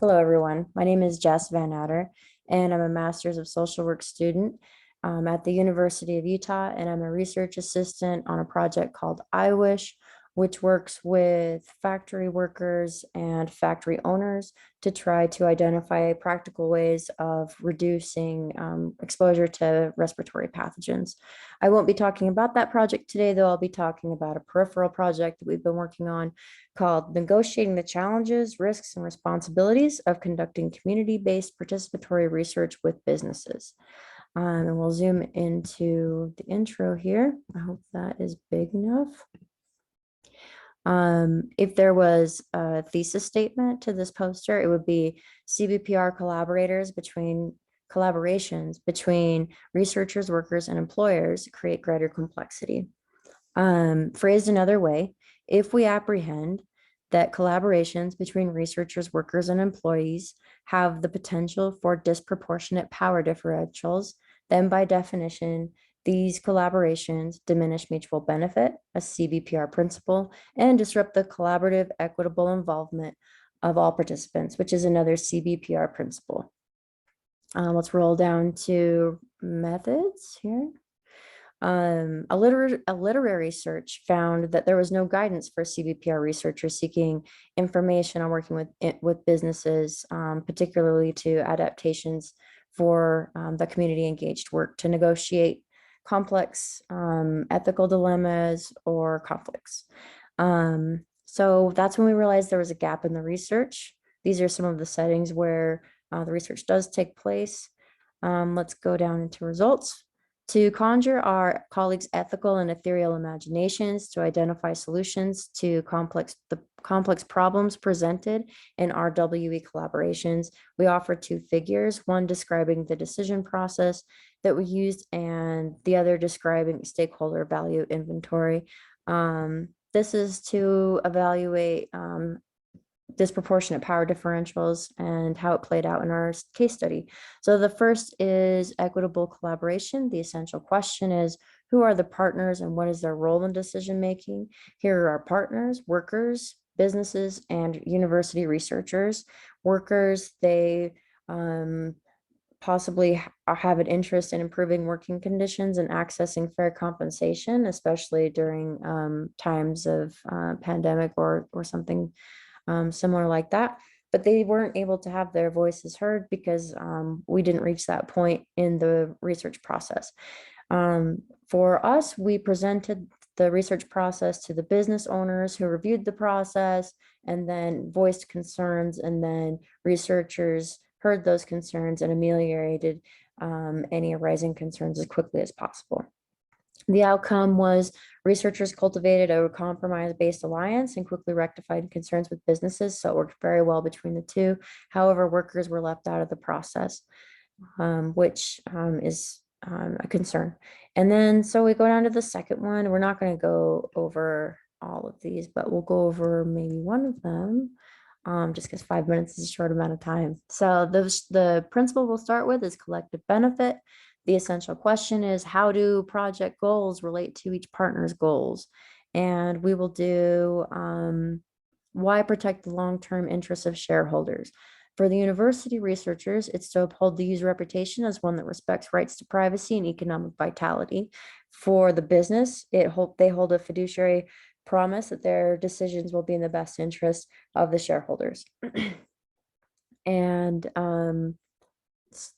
Hello, everyone. My name is Jess Van Adder, and I'm a Master's of Social Work student at the University of Utah, and I'm a research assistant on a project called I Wish, which works with factory workers and factory owners to try to identify practical ways of reducing exposure to respiratory pathogens. I won't be talking about that project today, though I'll be talking about a peripheral project that we've been working on called Negotiating the Challenges, Risks, and Responsibilities of Conducting Community-Based Participatory Research with Businesses. And we'll zoom into the intro here. I hope that is big enough. If there was a thesis statement to this poster, it would be CBPR collaborations between researchers, workers, and employers create greater complexity. Phrased another way, if we apprehend that collaborations between researchers, workers, and employees have the potential for disproportionate power differentials, then by definition, these collaborations diminish mutual benefit, a CBPR principle, and disrupt the collaborative, equitable involvement of all participants, which is another CBPR principle. Let's roll down to methods here. A literary search found that there was no guidance for CBPR researchers seeking information on working with businesses, particularly to adaptations for the community engaged work to negotiate complex ethical dilemmas or conflicts. So that's when we realized there was a gap in the research. These are some of the settings where the research does take place. Let's go down into results. To conjure our colleagues' ethical and ethereal imaginations to identify solutions to the complex problems presented in RWE collaborations, we offered two figures, one describing the decision process that we used and the other describing stakeholder value inventory. This is to evaluate disproportionate power differentials and how it played out in our case study. So the first is equitable collaboration. The essential question is, who are the partners and what is their role in decision making? Here are our partners, workers, businesses, and university researchers. Workers, they possibly have an interest in improving working conditions and accessing fair compensation, especially during times of pandemic or something similar like that, but they weren't able to have their voices heard because we didn't reach that point in the research process. For us, we presented the research process to the business owners who reviewed the process and then voiced concerns, and then researchers heard those concerns and ameliorated any arising concerns as quickly as possible. The outcome was researchers cultivated a compromise-based alliance and quickly rectified concerns with businesses, so it worked very well between the two. However, workers were left out of the process, which is a concern. And then, so we go down to the second one. We're not going to go over all of these, but we'll go over maybe one of them, just because 5 minutes is a short amount of time. So the principle we'll start with is collective benefit. The essential question is, how do project goals relate to each partner's goals? And we will do why protect the long-term interests of shareholders. For the university researchers, it's to uphold the user reputation as one that respects rights to privacy and economic vitality. For the business, they hold a fiduciary promise that their decisions will be in the best interest of the shareholders. And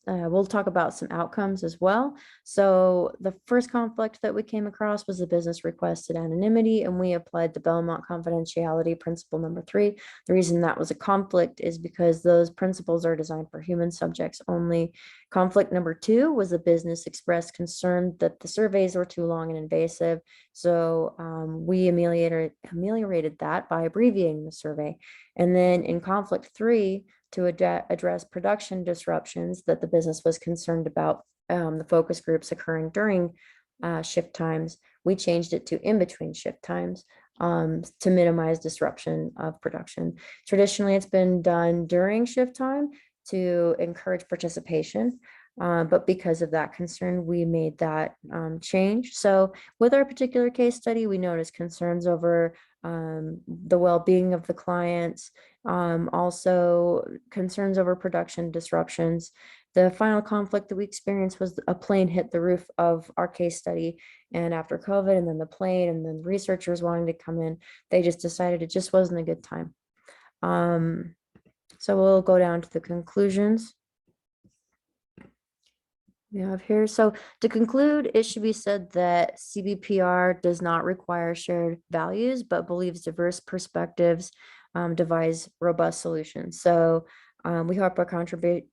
we'll talk about some outcomes as well. So the first conflict that we came across was the business requested anonymity, and we applied the Belmont confidentiality principle number 3. The reason that was a conflict is because those principles are designed for human subjects only. Conflict number 2 was the business expressed concern that the surveys were too long and invasive. So we ameliorated that by abbreviating the survey. And then in conflict 3, to address production disruptions that the business was concerned about, the focus groups occurring during shift times, we changed it to in between shift times to minimize disruption of production. Traditionally, it's been done during shift time to encourage participation. But because of that concern, we made that change. So with our particular case study, we noticed concerns over the well-being of the clients Also concerns over production disruptions. The final conflict that we experienced was a plane hit the roof of our case study. And after COVID, and then the plane, and then researchers wanting to come in, they just decided it just wasn't a good time. So we'll go down to the conclusions we have here. So to conclude, it should be said that CBPR does not require shared values, but believes diverse perspectives devise robust solutions. So we hope our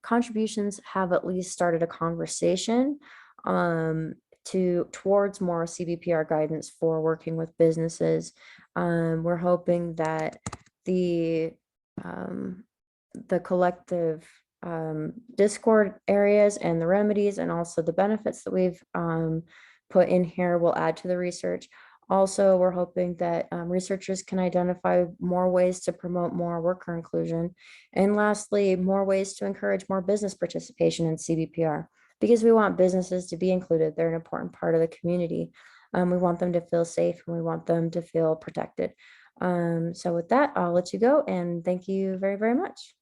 contributions have at least started a conversation towards more CBPR guidance for working with businesses. We're hoping that the collective Discord areas and the remedies and also the benefits that we've put in here will add to the research. Also, we're hoping that researchers can identify more ways to promote more worker inclusion. And lastly, more ways to encourage more business participation in CBPR, because we want businesses to be included. They're an important part of the community. We want them to feel safe and we want them to feel protected. So with that, I'll let you go and thank you very, very much.